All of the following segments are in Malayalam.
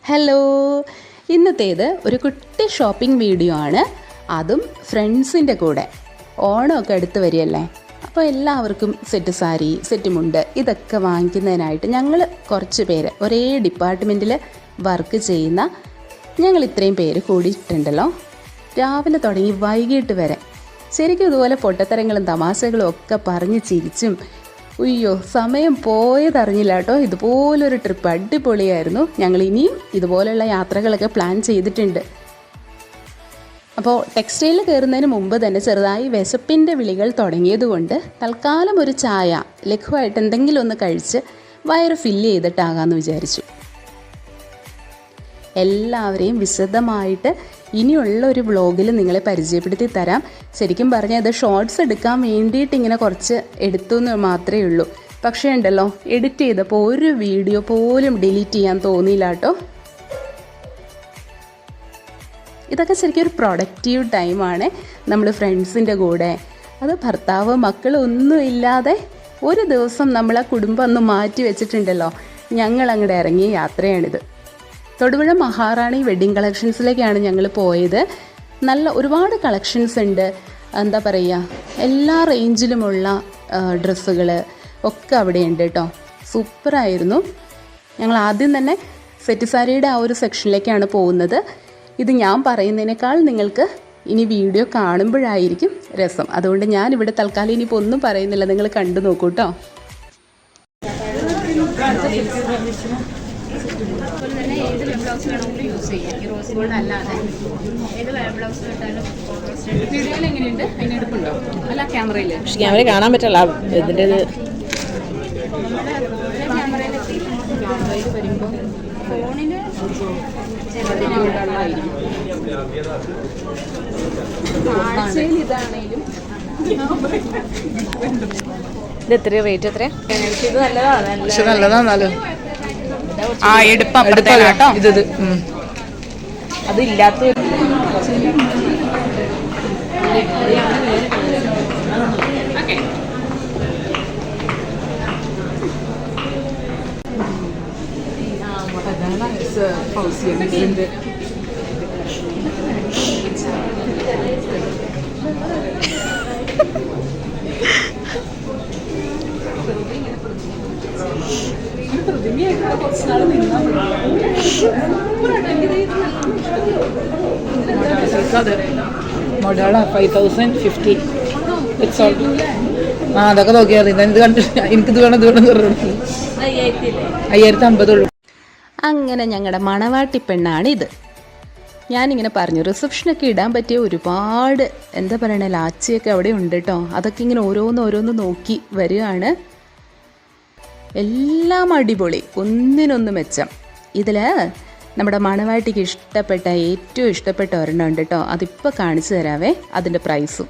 ഹലോ, ഇന്നത്തേത് ഒരു കുട്ടി ഷോപ്പിംഗ് വീഡിയോ ആണ്. അതും ഫ്രണ്ട്സിൻ്റെ കൂടെ. ഓണമൊക്കെ അടുത്ത് വരികയല്ലേ, അപ്പോൾ എല്ലാവർക്കും സെറ്റ് സാരി, സെറ്റ് മുണ്ട് ഇതൊക്കെ വാങ്ങിക്കുന്നതിനായിട്ട് ഞങ്ങൾ കുറച്ച് പേര് ഒരേ ഡിപ്പാർട്ട്മെൻറ്റിൽ വർക്ക് ചെയ്യുന്ന ഞങ്ങൾ ഇത്രയും പേര് കൂടിയിട്ടുണ്ടല്ലോ. രാവിലെ തുടങ്ങി വൈകിട്ട് വരെ ശരിക്കും ഇതുപോലെ പൊട്ടത്തരങ്ങളും തമാശകളും ഒക്കെ പറഞ്ഞ് ചിരിച്ചും ഉയ്യോ സമയം പോയതറിഞ്ഞില്ല കേട്ടോ. ഇതുപോലൊരു ട്രിപ്പ് അടിപൊളിയായിരുന്നു. ഞങ്ങൾ ഇനിയും ഇതുപോലെയുള്ള യാത്രകളൊക്കെ പ്ലാൻ ചെയ്തിട്ടുണ്ട്. അപ്പോൾ ടെക്സ്റ്റൈലിൽ കയറുന്നതിന് മുമ്പ് തന്നെ ചെറുതായി വിശപ്പിൻ്റെ വിളികൾ തുടങ്ങിയതുകൊണ്ട് തൽക്കാലം ഒരു ചായ ലഘുവായിട്ട് എന്തെങ്കിലും ഒന്ന് കഴിച്ച് വയറ് ഫില്ല് ചെയ്തിട്ടാകാമെന്ന് വിചാരിച്ചു. എല്ലാവരെയും വിശദമായിട്ട് ഇനിയുള്ള ഒരു വ്ളോഗിൽ നിങ്ങളെ പരിചയപ്പെടുത്തി തരാം. ശരിക്കും പറഞ്ഞാൽ ഇത് ഷോർട്സ് എടുക്കാൻ വേണ്ടിയിട്ട് ഇങ്ങനെ കുറച്ച് എടുത്തു എന്ന് മാത്രമേ ഉള്ളൂ. പക്ഷേ ഉണ്ടല്ലോ, എഡിറ്റ് ചെയ്തപ്പോൾ ഒരു വീഡിയോ പോലും ഡിലീറ്റ് ചെയ്യാൻ തോന്നിയില്ല കേട്ടോ. ഇതൊക്കെ ശരിക്കും ഒരു പ്രൊഡക്റ്റീവ് ടൈമാണ്. നമ്മൾ ഫ്രണ്ട്സിൻ്റെ കൂടെ, അത് ഭർത്താവ് മക്കളൊന്നും ഇല്ലാതെ ഒരു ദിവസം നമ്മളെ കുടുംബം ഒന്ന് മാറ്റി വെച്ചിട്ടുണ്ടല്ലോ. ഞങ്ങൾ അങ്ങോട്ട് ഇറങ്ങിയ യാത്രയാണിത്. തൊടുപുഴ മഹാറാണി വെഡ്ഡിങ് കളക്ഷൻസിലേക്കാണ് ഞങ്ങൾ പോയത്. നല്ല ഒരുപാട് കളക്ഷൻസ് ഉണ്ട്. എന്താ പറയുക, എല്ലാ റേഞ്ചിലുമുള്ള ഡ്രസ്സുകൾ ഒക്കെ അവിടെ ഉണ്ട് കേട്ടോ. സൂപ്പറായിരുന്നു. ഞങ്ങൾ ആദ്യം തന്നെ സെറ്റ് സാരിയുടെ ആ ഒരു സെക്ഷനിലേക്കാണ് പോകുന്നത്. ഇത് ഞാൻ പറയുന്നതിനേക്കാൾ നിങ്ങൾക്ക് ഇനി വീഡിയോ കാണുമ്പോഴായിരിക്കും രസം. അതുകൊണ്ട് ഞാനിവിടെ തൽക്കാലം ഇനിയിപ്പോൾ ഒന്നും പറയുന്നില്ല, നിങ്ങൾ കണ്ടു നോക്കൂ കേട്ടോ. ബ്ലൗസ് വേണമെങ്കിൽ യൂസ് ചെയ്യാം. ഈ റോസ് ഗോൾഡ് അല്ലാതെ ഏത് ബ്ലൗസ് ഇട്ടാലും വീഡിയോയിൽ എങ്ങനെയുണ്ട്? അതിന് എടുപ്പുണ്ടോ? അല്ല ക്യാമറയിൽ കാണാൻ പറ്റില്ല. ഇതിൻ്റെ ക്യാമറയിൽ വരുമ്പോൾ ഫോണിൽ ആഴ്ചയിൽ ഇതാണേലും ഇത് എത്ര റേറ്റ്? എത്ര? ഇത് നല്ലതാണ്, നല്ലതാണല്ലോ. ആ എടുപ്പം ഇത് അതില്ലാത്ത മൊഡാള 5050. അതൊക്കെ നോക്കിയാൽ ഇത് കണ്ടിട്ട് എനിക്കിത് വേണം ഇത് വേണം 5050 ഉള്ളൂ. അങ്ങനെ ഞങ്ങളുടെ മണവാട്ടി പെണ്ണാണ് ഇത്. ഞാനിങ്ങനെ പറഞ്ഞു, റിസപ്ഷനൊക്കെ ഇടാൻ പറ്റിയ ഒരുപാട് എന്താ പറയണ ലാച്ചിയൊക്കെ അവിടെ ഉണ്ട് കേട്ടോ. അതൊക്കെ ഇങ്ങനെ ഓരോന്ന് നോക്കി വരികയാണ്. എല്ലാം അടിപൊളി, ഒന്നിനൊന്ന് മെച്ചം. ഇതിൽ നമ്മുടെ മണവാട്ടിക്ക് ഏറ്റവും ഇഷ്ടപ്പെട്ട ഒരെണ്ണം ഉണ്ട് കേട്ടോ. അതിപ്പോൾ കാണിച്ചു തരാവേ, അതിൻ്റെ പ്രൈസും.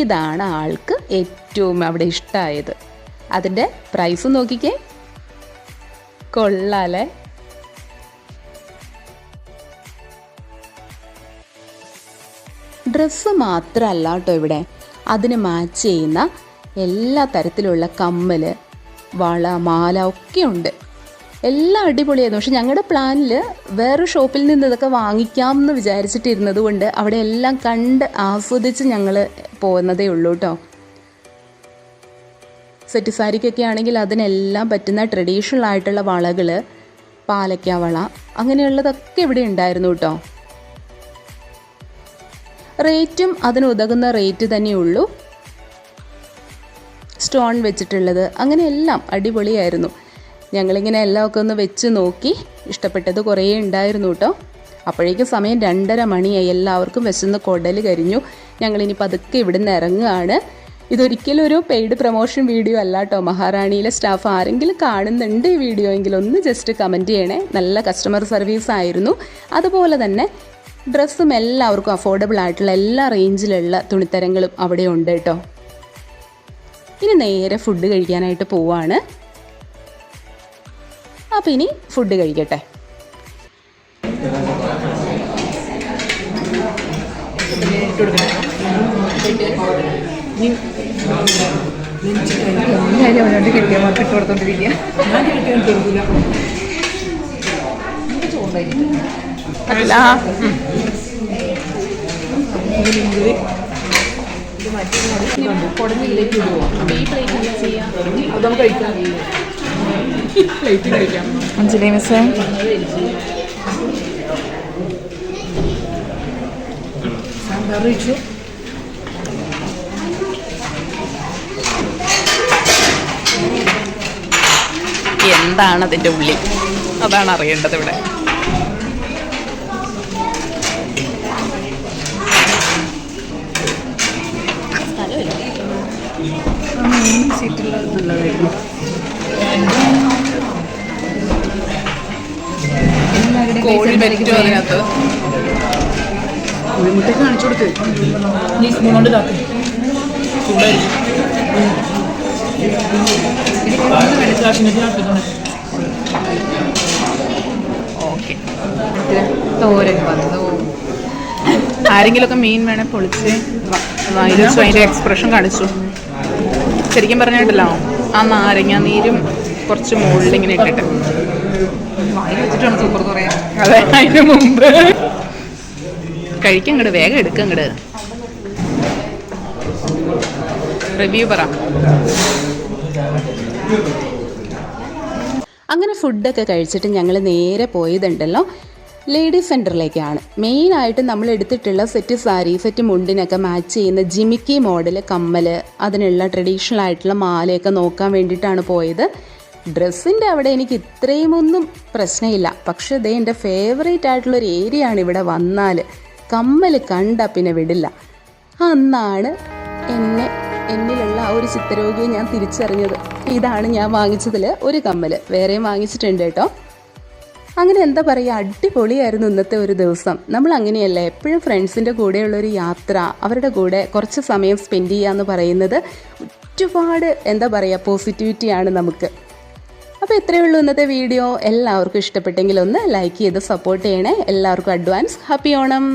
ഇതാണ് ആൾക്ക് ഏറ്റവും അവിടെ ഇഷ്ടമായത്. അതിൻ്റെ പ്രൈസും നോക്കിക്കേ, കൊള്ളാലേ. ഡ്രസ്സ് മാത്രമല്ല കേട്ടോ ഇവിടെ, അതിന് മാച്ച് ചെയ്യുന്ന എല്ലാ തരത്തിലുള്ള കമ്മൽ, വള, മാല ഒക്കെ ഉണ്ട്. എല്ലാം അടിപൊളിയായിരുന്നു. പക്ഷെ ഞങ്ങളുടെ പ്ലാനിൽ വേറെ ഷോപ്പിൽ നിന്ന് ഇതൊക്കെ വാങ്ങിക്കാം എന്ന് വിചാരിച്ചിട്ടിരുന്നത് കൊണ്ട് അവിടെ എല്ലാം കണ്ട് ആസ്വദിച്ച് ഞങ്ങൾ പോകുന്നതേ ഉള്ളൂ കേട്ടോ. സെറ്റ് സാരിക്കൊക്കെ ആണെങ്കിൽ അതിനെല്ലാം പറ്റുന്ന ട്രഡീഷണൽ ആയിട്ടുള്ള വളകൾ, പാലക്ക വള, അങ്ങനെയുള്ളതൊക്കെ ഇവിടെ ഉണ്ടായിരുന്നു കേട്ടോ. റേറ്റും അതിനുതകുന്ന റേറ്റ് തന്നെയുള്ളൂ. സ്റ്റോൺ വെച്ചിട്ടുള്ളത് അങ്ങനെയെല്ലാം അടിപൊളിയായിരുന്നു. ഞങ്ങളിങ്ങനെ എല്ലാമൊക്കെ ഒന്ന് വെച്ച് നോക്കി, ഇഷ്ടപ്പെട്ടത് കുറേ ഉണ്ടായിരുന്നു കേട്ടോ. അപ്പോഴേക്കും സമയം 2:30 മണിയായി. എല്ലാവർക്കും വിശന്ന് കുടൽ കരിഞ്ഞു. ഞങ്ങളിനി പതുക്കെ ഇവിടുന്ന് ഇറങ്ങുകയാണ്. ഇതൊരിക്കലും ഒരു പെയ്ഡ് പ്രൊമോഷൻ വീഡിയോ അല്ല കേട്ടോ. മഹാറാണിയിലെ സ്റ്റാഫ് ആരെങ്കിലും കാണുന്നുണ്ട് ഈ വീഡിയോ എങ്കിൽ ഒന്ന് ജസ്റ്റ് കമൻറ്റ് ചെയ്യണേ. നല്ല കസ്റ്റമർ സർവീസ് ആയിരുന്നു. അതുപോലെ തന്നെ ഡ്രസ്സും എല്ലാവർക്കും അഫോർഡബിൾ ആയിട്ടുള്ള എല്ലാ റേഞ്ചിലുള്ള തുണിത്തരങ്ങളും അവിടെ ഉണ്ട് കേട്ടോ. ഇനി നേരെ ഫുഡ് കഴിക്കാനായിട്ട് പോവാണ്. അപ്പോൾ ഇനി ഫുഡ് കഴിക്കട്ടെ. എല്ലാവരും അവനോട് കിട്ടിയ മാർക്ക് ഇട്ട് കൊടുത്തോണ്ടിരിക്കുക. അല്ല അഞ്ജലി മിസ്സേ സാമ്പാർ കഴിച്ചു. എന്താണ് അതിൻ്റെ ഉള്ളിൽ, അതാണ് അറിയേണ്ടത് ഇവിടെ. കോഴി പറ്റുമോ അതിനകത്ത്? കോഴിമുട്ടയ്ക്ക് കാണിച്ചു കൊടുത്ത് ഈ സ്പൂൺ കൊണ്ട് ഇതാക്കും. ഓക്കെ, തോരൻ വന്നു. ആരെങ്കിലുമൊക്കെ മീൻ വേണേൽ പൊളിച്ച് വായിൽ വെച്ചു അതിൻ്റെ എക്സ്പ്രഷൻ കാണിച്ചു. ശരിക്കും പറഞ്ഞിട്ടല്ലോ ആ നാരങ്ങ നീരും കുറച്ച് മുകളിൽ ഇങ്ങനെ ഇട്ടിട്ട് വായിൽ വെച്ചിട്ടാണ് സൂപ്പർ പറയാം. അതെ, അതിന് മുമ്പ് കഴിക്കാൻ ഇങ്ങട് വേഗം എടുക്കാം. ഇങ്ങട് റിവ്യൂ പറ. അങ്ങനെ ഫുഡൊക്കെ കഴിച്ചിട്ട് ഞങ്ങൾ നേരെ പോയതുണ്ടല്ലോ ലേഡീസ് സെൻറ്ററിലേക്കാണ്. മെയിനായിട്ട് നമ്മൾ എടുത്തിട്ടുള്ള സെറ്റ് സാരി, സെറ്റ് മുണ്ടിനൊക്കെ മാച്ച് ചെയ്യുന്ന ജിമിക്കി മോഡൽ കമ്മൽ, അതിനുള്ള ട്രഡീഷണൽ ആയിട്ടുള്ള മാലയൊക്കെ നോക്കാൻ വേണ്ടിയിട്ടാണ് പോയത്. ഡ്രസ്സിൻ്റെ അവിടെ എനിക്ക് ഇത്രയുമൊന്നും പ്രശ്നമില്ല. പക്ഷേ ഇതേ എൻ്റെ ഫേവറേറ്റ് ആയിട്ടുള്ളൊരു ഏരിയ ആണ്. ഇവിടെ വന്നാൽ കമ്മൽ കണ്ടാൽ പിന്നെ വിടില്ല. അന്നാണ് എന്നിലുള്ള ആ ഒരു ചിത്തരോഗിയെ ഞാൻ തിരിച്ചറിഞ്ഞത്. ഇതാണ് ഞാൻ വാങ്ങിച്ചതിൽ ഒരു കമ്മൽ. വേറെയും വാങ്ങിച്ചിട്ടുണ്ട് കേട്ടോ. അങ്ങനെ എന്താ പറയുക, അടിപൊളിയായിരുന്നു ഇന്നത്തെ ഒരു ദിവസം. നമ്മൾ അങ്ങനെയല്ല, എപ്പോഴും ഫ്രണ്ട്സിൻ്റെ കൂടെയുള്ളൊരു യാത്ര, അവരുടെ കൂടെ കുറച്ച് സമയം സ്പെൻഡ് ചെയ്യുക എന്ന് പറയുന്നത് ഒരുപാട് എന്താ പറയുക പോസിറ്റിവിറ്റിയാണ് നമുക്ക്. അപ്പോൾ ഇത്രയേ ഉള്ളൂ ഇന്നത്തെ വീഡിയോ. എല്ലാവർക്കും ഇഷ്ടപ്പെട്ടെങ്കിൽ ഒന്ന് ലൈക്ക് ചെയ്ത് സപ്പോർട്ട് ചെയ്യണേ. എല്ലാവർക്കും അഡ്വാൻസ് ഹാപ്പി ഓണം.